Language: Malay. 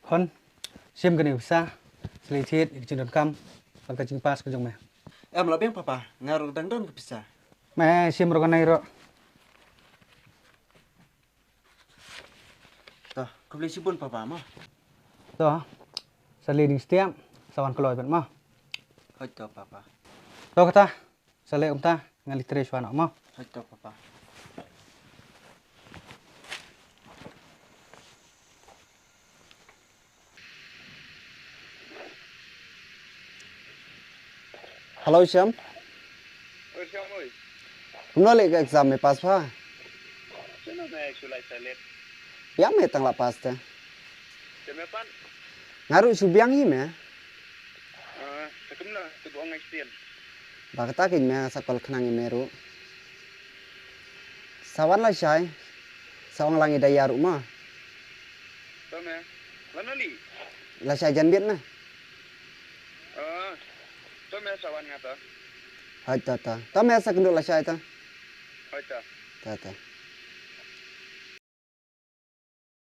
Hon, sim gani bisa, selitit, ikut kam, bangka pas ke jong me. Em là biếng papa, ngaruh dangdon ke bisa. Me sim rogan ro. Toh, kau beli sibun papa mah. Toh, seliding setiap, sawan keloy ben mah. Hoi toh papa. Toh kata, sale ta, ngali tres wan mah. Hoi toh papa. Hello Syam. Syam ơi, Hôm nay lại cái exam में pass pha. chano na sulai salet. Biang me tang la pass te. Semepan, Ngaruh su biang hi me. takum na tubuang experience. Bakata kin me sakol khnang meru. Sawan la syai. Sawang langi daya rumah. Tome, lanali. La syai jan biet na. Tome sawan ngata. Hai ta ta. Ta me sa kenduk la syai ta. Hoita. Ta ta.